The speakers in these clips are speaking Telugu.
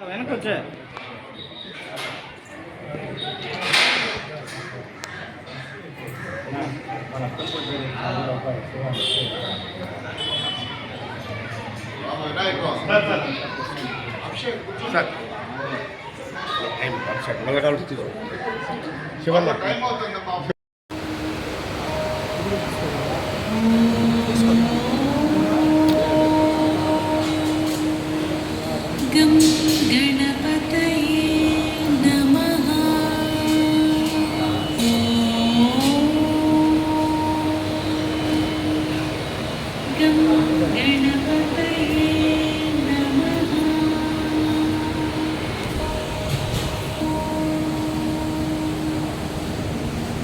వెనక్కి వచ్చే శివన్న गं गणपतये नमः। गं गणपतये नमः।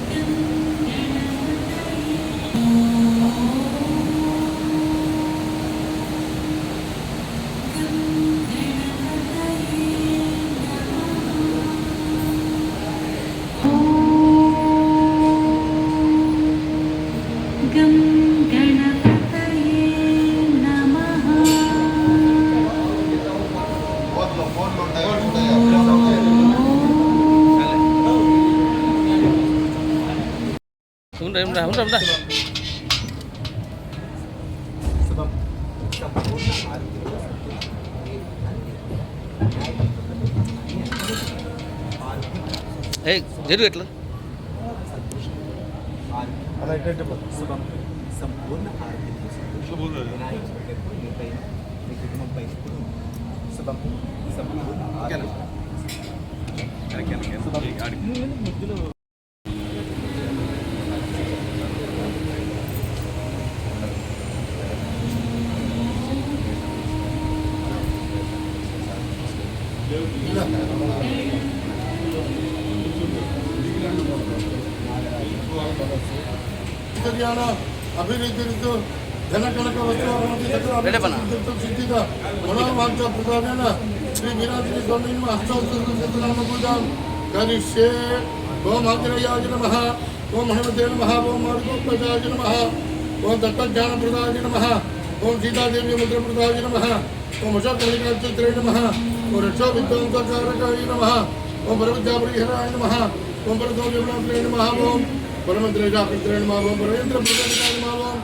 गं गं गणपतये नमः। ఉంటా ఏ జరుగు ఎట్లా అలా ఎట్లంటే సంపూర్ణ ఆరోగ్యం మీ కుటుంబంపై సంపూర్ణ ఆరోగ్యం అభివృద్ధి ధనకనక సిద్ధిత మనోవాంఛ ప్రధాన శ్రీ వీరాద్రి స్వామి హస్తోత్తరామ పూజాం కరిష్యే. ఓం ఆంజనేయాయ నమః, ఓం హనుమతే నమః, ఓం మార్గోపజాయ నమః, ఓం దత్తజ్ఞానప్రదాయ నమః, ఓం సీతాదేవి ముద్రప్రదాయ నమః, ఓం అశోకలికాచిత్రే నమః, ఓం రక్షో విద్వాంసకారకాయ నమః, ఓం పరవిద్యాపరిహరాయ నమః, ఓం పరతోజనాత్రే నమః, ఓం పరమంత్రేజాకృత్రే నమః, ఓం పరమేంద్ర ప్రదాయ నమః, ఓం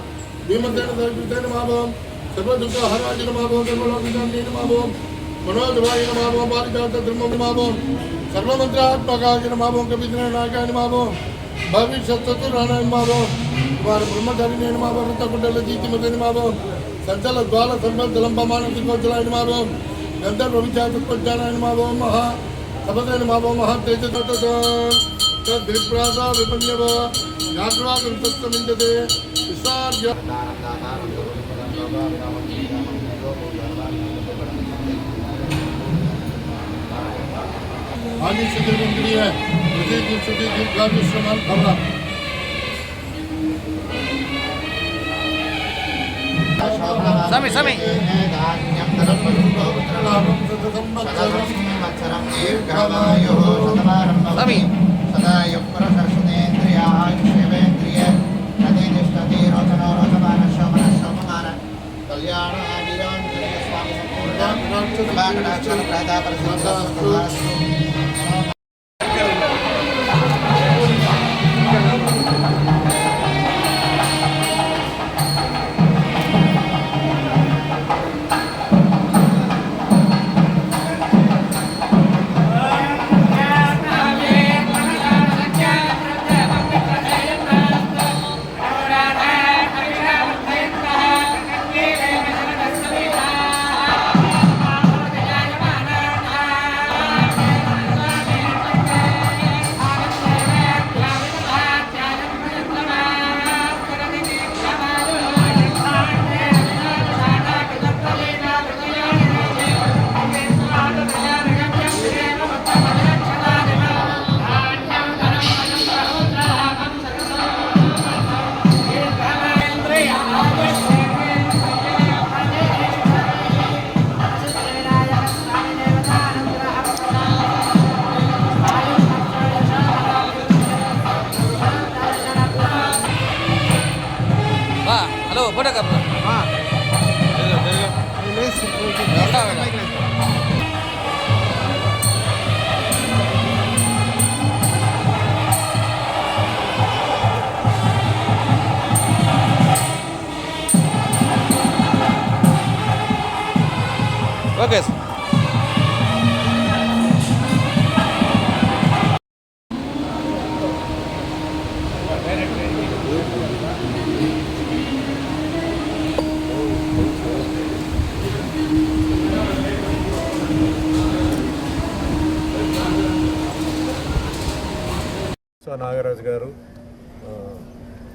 భీమసేన దైవృతే నమః, ఓం సర్వదుఃఖహరాయ నమః, ఓం సర్వలోకశాంతే నమః, ఓం మనోజవాయ నమః, ఓం పారిజాత ధర్మం నమః, ఓం సర్వమంత్రాత్మకాయ నమః, ఓం కవిత్రనాయకాయ నమః, ఓం భవిష్యత్తురాణాయ నమః, ఓం వారు బ్రహ్మచారిణే నమః, ఓం వృత్తకుండల జీతిమతే నమః, ఓం సంచల ద్వాల సంబద్ధలంబమాన దిగ్గోచరాయ నమః, ఓం గంధర్వ విద్యాత్మజ్ఞానాయ నమః, ఓం మహా సపదే నమః, ఓం మహా తేజతోత తద్విప్రాసా విపన్యవ యాత్రా కృతస్తమించతే విసార్య आदि शिविर मंत्री है दीर्घायुष्मान भव। स्वामी स्वामी स्वामी हेलो फोटो कर हाँ లోకేష్. నాగరాజు గారు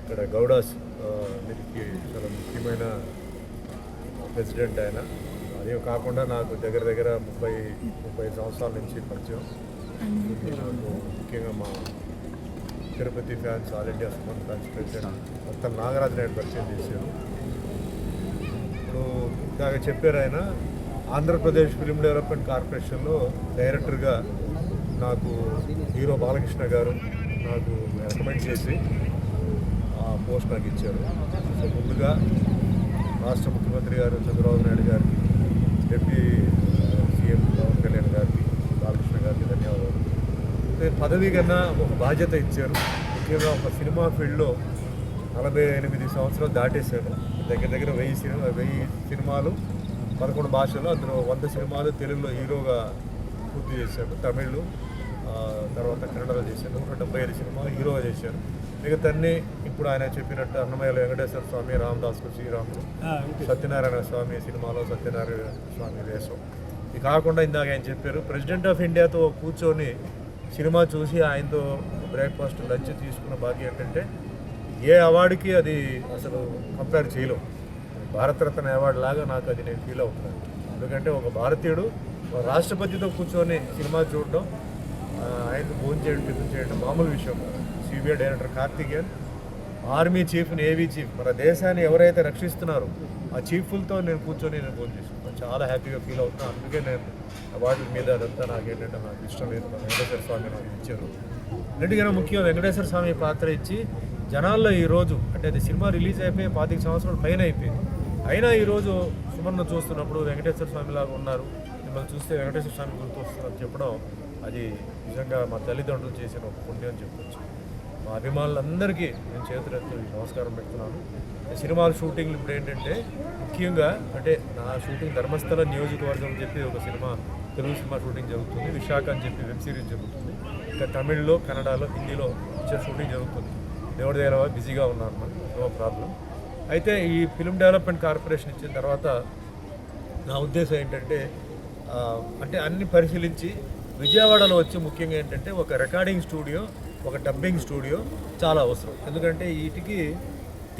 ఇక్కడ గౌడాస్ దీనికి చాలా ముఖ్యమైన ప్రెసిడెంట్ ఆయన. అదే కాకుండా నాకు దగ్గర దగ్గర 30 సంవత్సరాల నుంచి పరిచయం. నాకు ముఖ్యంగా మా Tirupati fans, all India Suman fans president మొత్తం నాగరాజు నాయుడు పరిచయం చేశారు. ఇప్పుడు ఇందాక చెప్పారు ఆయన ఆంధ్రప్రదేశ్ ఫిల్మ్ డెవలప్మెంట్ కార్పొరేషన్లో డైరెక్టర్గా నాకు హీరో బాలకృష్ణ గారు నాకు రికమెండ్ చేసి ఆ పోస్ట్ నాకు ఇచ్చారు. సో ముందుగా రాష్ట్ర ముఖ్యమంత్రి గారు చంద్రబాబు నాయుడు గారికి, డిప్యూటీ సీఎం పవన్ కళ్యాణ్ గారికి, బాలకృష్ణ గారికి ధన్యవాదాలు. పదవి కన్నా ఒక బాధ్యత ఇచ్చారు. ముఖ్యంగా ఒక సినిమా ఫీల్డ్లో 48 సంవత్సరాలు దాటేశాను. దగ్గర దగ్గర 1000 సినిమాలు 11 భాషలు, అందులో 100 సినిమాలు తెలుగులో హీరోగా పూర్తి చేశాను. తమిళ్, తర్వాత కన్నడలో చేశాను. 175 సినిమాలు హీరోగా చేశాను. మిగతాన్ని ఇప్పుడు ఆయన చెప్పినట్టు అన్నమయ్యలో వెంకటేశ్వర స్వామి, రామదాసు శ్రీరాములు, సత్యనారాయణ స్వామి సినిమాలో సత్యనారాయణ స్వామి వేషం. ఇది కాకుండా ఇందాక ఆయన చెప్పారు ప్రెసిడెంట్ ఆఫ్ ఇండియాతో కూర్చొని సినిమా చూసి ఆయనతో బ్రేక్ఫాస్ట్ లంచ్ తీసుకున్న భాగ్యం ఏంటంటే ఏ అవార్డుకి అది అసలు కంపేర్ చేయలేం. భారతరత్న అవార్డు లాగా నాకు అది నేను ఫీల్ అవుతున్నాను. ఎందుకంటే ఒక భారతీయుడు రాష్ట్రపతితో కూర్చొని సినిమా చూడడం, ఆయనకు భోజనం చేయడం, టిఫిన్ చేయడం మామూలు విషయం. CBI director Karthikeyan, army chief, navy chief, మన దేశాన్ని ఎవరైతే రక్షిస్తున్నారో ఆ చీఫ్లతో నేను కూర్చొని నేను భోజనం చేసుకున్నాను. చాలా హ్యాపీగా ఫీల్ అవుతున్నాను. అందుకే నేను అవార్డుల మీద అదంతా నాకేంటంటే నాకు ఇష్టం లేదు. వెంకటేశ్వర స్వామి నాకు ఇచ్చారు. అన్నిటికైనా ముఖ్యం వెంకటేశ్వర స్వామి పాత్ర ఇచ్చి జనాల్లో ఈరోజు అంటే అది సినిమా రిలీజ్ అయిపోయి 25 సంవత్సరాల పైన అయిపోయింది. అయినా ఈరోజు సుమన్ను చూస్తున్నప్పుడు వెంకటేశ్వర స్వామి లాగా ఉన్నారు, మిమ్మల్ని చూస్తే వెంకటేశ్వర స్వామి గుర్తు వస్తున్నారు చెప్పడం అది నిజంగా మా తల్లిదండ్రులు చేసిన ఒక పుణ్యం అని చెప్పొచ్చు. మా అభిమానులందరికీ నేను చేతులెత్తి నమస్కారం పెడుతున్నాను. సినిమాల షూటింగ్లు ఇప్పుడు ఏంటంటే ముఖ్యంగా అంటే నా షూటింగ్ ధర్మస్థల నియోజకవర్గం అని చెప్పి ఒక సినిమా, తెలుగు సినిమా షూటింగ్ జరుగుతుంది. విశాఖ అని చెప్పి వెబ్ సిరీస్ జరుగుతుంది. ఇంకా తమిళ్లో, కన్నడలో, హిందీలో పిక్చర్ షూటింగ్ జరుగుతుంది. దేవుడి దగ్గర బిజీగా ఉన్నాను, నో ప్రాబ్లం. అయితే ఈ ఫిల్మ్ డెవలప్మెంట్ కార్పొరేషన్ ఇచ్చిన తర్వాత నా ఉద్దేశం ఏంటంటే అంటే అన్ని పరిశీలించి విజయవాడలో వచ్చి ముఖ్యంగా ఏంటంటే ఒక రికార్డింగ్ స్టూడియో, ఒక డబ్బింగ్ స్టూడియో చాలా అవసరం. ఎందుకంటే వీటికి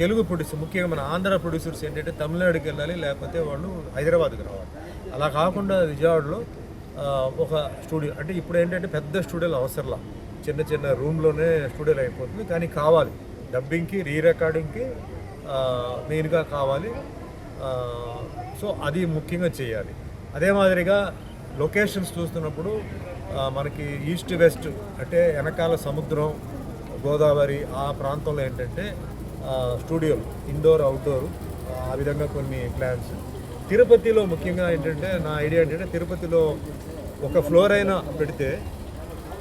తెలుగు ప్రొడ్యూసర్ ముఖ్యంగా మన ఆంధ్ర ప్రొడ్యూసర్స్ ఏంటంటే తమిళనాడుకి వెళ్ళాలి, లేకపోతే వాళ్ళు హైదరాబాద్కి రావాలి. అలా కాకుండా విజయవాడలో ఒక స్టూడియో అంటే ఇప్పుడు ఏంటంటే పెద్ద స్టూడియోలు అవసరంలా, చిన్న చిన్న రూమ్లోనే స్టూడియోలు అయిపోతుంది. కానీ కావాలి డబ్బింగ్కి, రీ రికార్డింగ్కి మెయిన్గా కావాలి. సో అది ముఖ్యంగా చేయాలి. అదే మాదిరిగా లొకేషన్స్ చూస్తున్నప్పుడు మనకి ఈస్ట్ వెస్ట్ అంటే వెనకాల సముద్రం, గోదావరి ఆ ప్రాంతంలో ఏంటంటే స్టూడియోలు ఇండోర్, అవుట్డోర్ ఆ విధంగా కొన్ని ప్లాన్స్. తిరుపతిలో ముఖ్యంగా ఏంటంటే నా ఐడియా ఏంటంటే తిరుపతిలో ఒక ఫ్లోర్ అయినా పెడితే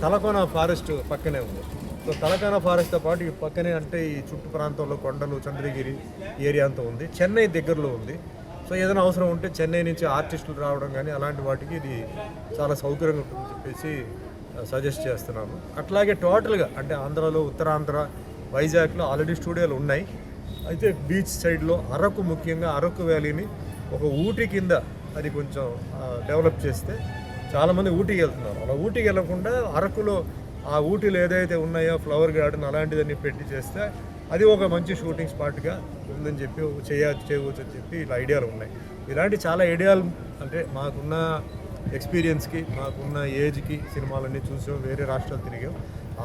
తలకోన ఫారెస్ట్ పక్కనే ఉంది. సో తలకోన ఫారెస్ట్తో పాటు ఈ పక్కనే అంటే ఈ చుట్టు ప్రాంతంలో కొండలు, చంద్రగిరి ఏరియా అంతా ఉంది. చెన్నై దగ్గరలో ఉంది. సో ఏదైనా అవసరం ఉంటే చెన్నై నుంచి ఆర్టిస్టులు రావడం కానీ అలాంటి వాటికి ఇది చాలా సౌకర్యంగా ఉంటుందని చెప్పేసి సజెస్ట్ చేస్తున్నాను. అట్లాగే టోటల్గా అంటే ఆంధ్రాలో, ఉత్తరాంధ్ర, వైజాగ్లో ఆల్రెడీ స్టూడియోలు ఉన్నాయి. అయితే బీచ్ సైడ్లో అరకు, ముఖ్యంగా అరకు వ్యాలీని ఒక ఊటీ కింద అది కొంచెం డెవలప్ చేస్తే చాలామంది ఊటీకి వెళ్తున్నారు. అలా ఊటీకి వెళ్ళకుండా అరకులో ఆ ఊటీలో ఏదైతే ఉన్నాయో ఫ్లవర్ గార్డెన్ అలాంటివన్నీ పెట్టి చేస్తే అది ఒక మంచి షూటింగ్ స్పాట్గా ఉందని చెప్పి చేయవచ్చు అని చెప్పి ఇలా ఐడియాలు ఉన్నాయి. ఇలాంటి చాలా ఐడియాలు అంటే మాకున్న ఎక్స్పీరియన్స్కి, మాకున్న ఏజ్కి సినిమాలన్నీ చూసాం, వేరే రాష్ట్రాలు తిరిగాం,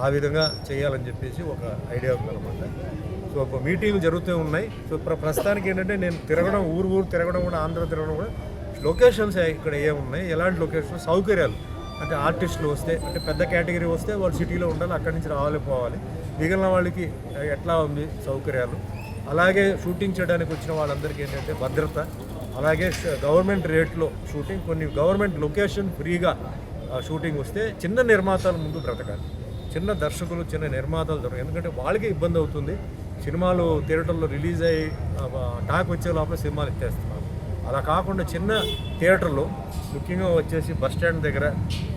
ఆ విధంగా చేయాలని చెప్పేసి ఒక ఐడియా ఉందన్నమాట. సో ఒక మీటింగ్లు జరుగుతూ ఉన్నాయి. సో ప్రస్తుతానికి ఏంటంటే నేను తిరగడం, ఊరు తిరగడం కూడా, ఆంధ్ర తిరగడం కూడా, లొకేషన్స్ ఇక్కడ ఏమున్నాయి, ఎలాంటి లొకేషన్స్, సౌకర్యాలు అంటే ఆర్టిస్టులు వస్తే అంటే పెద్ద కేటగిరీ వస్తే వాళ్ళు సిటీలో ఉండాలి, అక్కడి నుంచి రావాలి పోవాలి. మిగిలిన వాళ్ళకి ఎట్లా ఉంది సౌకర్యాలు, అలాగే షూటింగ్ చేయడానికి వచ్చిన వాళ్ళందరికీ ఏంటంటే భద్రత, అలాగే గవర్నమెంట్ రేట్లో షూటింగ్, కొన్ని గవర్నమెంట్ లొకేషన్ ఫ్రీగా షూటింగ్ వస్తే చిన్న నిర్మాతల ముందు బ్రతకాలి, చిన్న దర్శకులు, చిన్న నిర్మాతలు దొరకదు. ఎందుకంటే వాళ్ళకే ఇబ్బంది అవుతుంది. సినిమాలు థియేటర్లో రిలీజ్ అయ్యి టాక్ వచ్చే లోపల సినిమాలు ఎత్తేస్తున్నారు. అలా కాకుండా చిన్న థియేటర్లు ముఖ్యంగా వచ్చేసి బస్ స్టాండ్ దగ్గర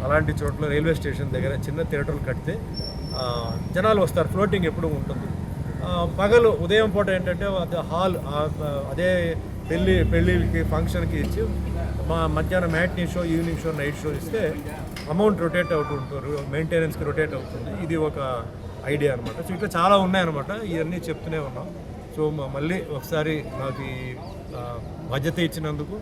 అలాంటి చోట్ల రైల్వే స్టేషన్ దగ్గర చిన్న థియేటర్లు కడితే జనాలు వస్తారు, ఫ్లోటింగ్ ఎప్పుడు ఉంటుంది. పగలు ఉదయం పూట ఏంటంటే హాల్ అదే పెళ్ళికి ఫంక్షన్కి ఇచ్చి మధ్యాహ్నం matinee show, evening show, night show ఇస్తే అమౌంట్ రొటేట్ అవుతుంటారు, మెయింటెనెన్స్కి రొటేట్ అవుతుంది. ఇది ఒక ఐడియా అనమాట. సో ఇట్లా చాలా ఉన్నాయన్నమాట. ఇవన్నీ చెప్తూనే ఉన్నాం. సో మళ్ళీ ఒకసారి నాకు ఈ బాధ్యత ఇచ్చినందుకు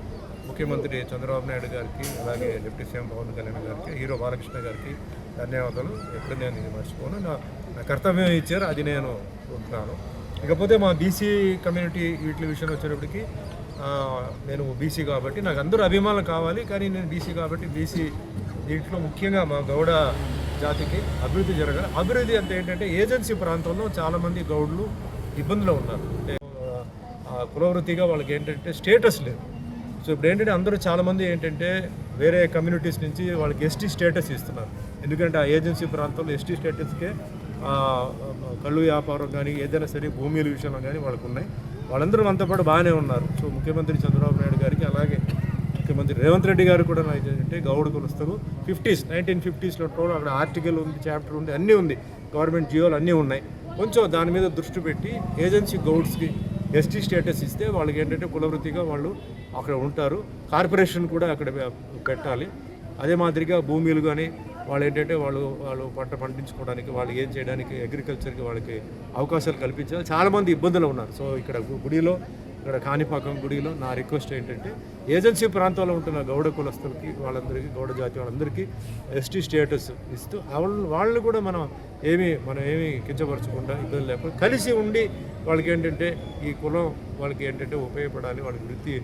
ముఖ్యమంత్రి చంద్రబాబు నాయుడు గారికి, అలాగే డిప్యూటీ సీఎం పవన్ కళ్యాణ్ గారికి, హీరో బాలకృష్ణ గారికి ధన్యవాదాలు. ఎప్పుడు నేను ఇది మర్చిపోను. నా కర్తవ్యం ఇచ్చారు, అది నేను ఉంటున్నాను. ఇకపోతే మా బీసీ కమ్యూనిటీ వీటి విషయం వచ్చేటప్పటికి నేను బీసీ కాబట్టి నాకు అందరూ అభిమానులు కావాలి. కానీ నేను బీసీ కాబట్టి బీసీ దీంట్లో ముఖ్యంగా మా గౌడ జాతికి అభివృద్ధి జరగాలి. అభివృద్ధి అంటే ఏంటంటే ఏజెన్సీ ప్రాంతంలో చాలామంది గౌడ్లు ఇబ్బందులు ఉన్నారు. అంటే కులవృత్తిగా వాళ్ళకి ఏంటంటే స్టేటస్ లేదు. సో ఇప్పుడు ఏంటంటే అందరూ చాలామంది ఏంటంటే వేరే కమ్యూనిటీస్ నుంచి వాళ్ళకి ఎస్టీ స్టేటస్ ఇస్తున్నారు. ఎందుకంటే ఆ ఏజెన్సీ ప్రాంతంలో ఎస్టీ స్టేటస్కే కళ్ళు వ్యాపారం కానీ ఏదైనా సరే భూముల విషయంలో కానీ వాళ్ళకు ఉన్నాయి. వాళ్ళందరూ మనతో పాటు బాగానే ఉన్నారు. సో ముఖ్యమంత్రి చంద్రబాబు నాయుడు గారికి, అలాగే ముఖ్యమంత్రి రేవంత్ రెడ్డి గారు కూడా ఏంటంటే గౌడ్ కులస్తులు 1950s అక్కడ ఆర్టికల్ ఉంది, చాప్టర్ ఉంది, అన్నీ ఉంది, గవర్నమెంట్ జియోలు అన్నీ ఉన్నాయి. కొంచెం దాని మీద దృష్టి పెట్టి ఏజెన్సీ గౌడ్స్కి ఎస్టీ స్టేటస్ ఇస్తే వాళ్ళకి ఏంటంటే కులవృత్తిగా వాళ్ళు అక్కడ ఉంటారు. కార్పొరేషన్ కూడా అక్కడ పెట్టాలి. అదే మాదిరిగా భూములు కానీ వాళ్ళు ఏంటంటే వాళ్ళు పంట పండించుకోవడానికి, వాళ్ళు ఏం చేయడానికి, అగ్రికల్చర్కి వాళ్ళకి అవకాశాలు కల్పించాలి. చాలామంది ఇబ్బందులు ఉన్నారు. సో ఇక్కడ ఇక్కడ కాణిపాకం గుడిలో నా రిక్వెస్ట్ ఏంటంటే ఏజెన్సీ ప్రాంతాల్లో ఉంటున్న గౌడ కులస్తులకి, వాళ్ళందరికీ, గౌడ జాతి వాళ్ళందరికీ ఎస్టీ స్టేటస్ ఇస్తూ వాళ్ళు కూడా మనం ఏమీ కించపరచకుండా, ఇబ్బంది లేకుండా కలిసి ఉండి వాళ్ళకి ఏంటంటే ఈ కులం వాళ్ళకి ఏంటంటే ఉపయోగపడాలి. వాళ్ళకి వృత్తి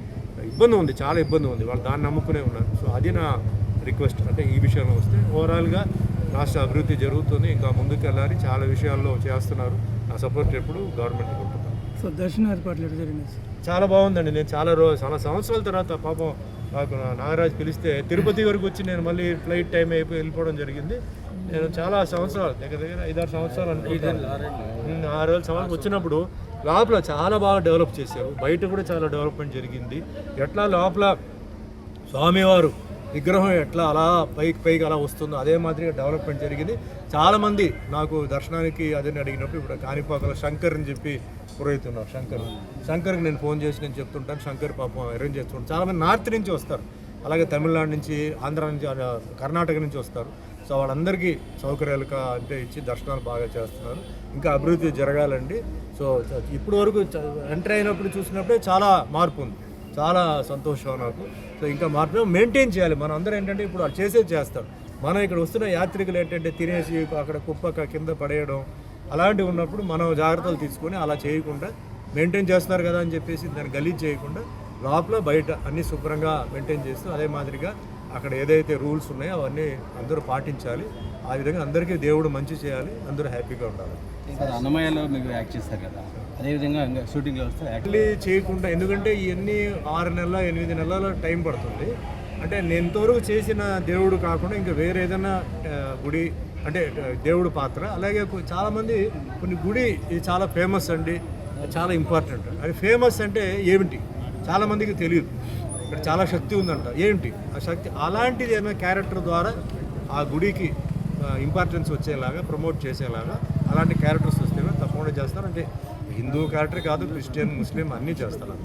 ఇబ్బంది ఉంది, చాలా ఇబ్బంది ఉంది, వాళ్ళు దాన్ని నమ్ముకునే ఉన్నారు. సో అది నా రిక్వెస్ట్. అంటే ఈ విషయంలో వస్తే ఓవరాల్గా రాష్ట్ర అభివృద్ధి జరుగుతుంది, ఇంకా ముందుకు వెళ్ళాలి, చాలా విషయాల్లో చేస్తున్నారు. నా సపోర్ట్ ఎప్పుడు గవర్నమెంట్ ఉంటున్నాను. సో దర్శన ఏర్పాట్లు ఎట్లా జరిగింది? చాలా బాగుందండి. నేను చాలా సంవత్సరాల తర్వాత పాపం నాకు నాగరాజు పిలిస్తే తిరుపతి వరకు వచ్చి నేను మళ్ళీ ఫ్లైట్ టైం అయిపోయి వెళ్ళిపోవడం జరిగింది. నేను చాలా సంవత్సరాలు దగ్గర 5-6 సంవత్సరాలు అనుకుంటాను, 6 సంవత్సరాలు వచ్చినప్పుడు లోపల చాలా బాగా డెవలప్ చేశారు. బయట కూడా చాలా డెవలప్మెంట్ జరిగింది. ఎట్లా లోపల స్వామివారు విగ్రహం ఎట్లా అలా పైకి అలా వస్తుందో అదే మాదిరిగా డెవలప్మెంట్ జరిగింది. చాలామంది నాకు దర్శనానికి అదని అడిగినప్పుడు ఇప్పుడు కాణిపాకలో శంకర్ అని చెప్పి పురోహితున్నారు. శంకర్కి నేను ఫోన్ చేసి నేను చెప్తుంటాను. శంకర్ పాపం అరేంజ్ చేస్తుంటాను. చాలామంది నార్త్ నుంచి వస్తారు, అలాగే తమిళనాడు నుంచి, ఆంధ్ర నుంచి, కర్ణాటక నుంచి వస్తారు. సో వాళ్ళందరికీ సౌకర్యాలు అంటే ఇచ్చి దర్శనాలు బాగా చేస్తున్నారు. ఇంకా అభివృద్ధి జరగాలండి. సో ఇప్పుడు వరకు ఎంటర్ అయినప్పుడు చూసినప్పుడే చాలా మార్పు ఉంది, చాలా సంతోషం నాకు. సో ఇంకా మార్పు మెయింటైన్ చేయాలి. మనం అందరూ ఏంటంటే ఇప్పుడు వాళ్ళు చేస్తారు. మనం ఇక్కడ వస్తున్న యాత్రికులు ఏంటంటే తినేసి అక్కడ కుప్ప కింద పడేయడం అలాంటివి ఉన్నప్పుడు మనం జాగ్రత్తలు తీసుకొని అలా చేయకుండా మెయింటైన్ చేస్తున్నారు కదా అని చెప్పేసి దాన్ని గలీజ్ చేయకుండా లోపల బయట అన్నీ శుభ్రంగా మెయింటైన్ చేస్తూ అదే మాదిరిగా అక్కడ ఏదైతే రూల్స్ ఉన్నాయో అవన్నీ అందరూ పాటించాలి. ఆ విధంగా అందరికీ దేవుడు మంచి చేయాలి, అందరూ హ్యాపీగా ఉండాలి. సార్ అన్నమయ్యలో మీకు యాక్ట్ చేస్తారు కదా, అదేవిధంగా షూటింగ్లో వస్తే యాక్చువల్లీ చేయకుండా, ఎందుకంటే ఇవన్నీ 6 నెలల 8 నెలల టైం పడుతుంది. అంటే నేను ఇంతవరకు చేసిన దేవుడు కాకుండా ఇంకా వేరే ఏదైనా గుడి అంటే దేవుడు పాత్ర. అలాగే చాలామంది కొన్ని గుడి ఇది చాలా ఫేమస్ అండి, చాలా ఇంపార్టెంట్. అది ఫేమస్ అంటే ఏమిటి చాలామందికి తెలియదు. ఇక్కడ చాలా శక్తి ఉందంట, ఏంటి ఆ శక్తి? అలాంటిది ఏమైనా క్యారెక్టర్ ద్వారా ఆ గుడికి ఇంపార్టెన్స్ వచ్చేలాగా, ప్రమోట్ చేసేలాగా అలాంటి క్యారెక్టర్స్ వస్తే తప్పకుండా చేస్తారు. అంటే హిందూ క్యారెక్టర్ కాదు, క్రిస్టియన్, ముస్లిం అన్నీ చేస్తారు.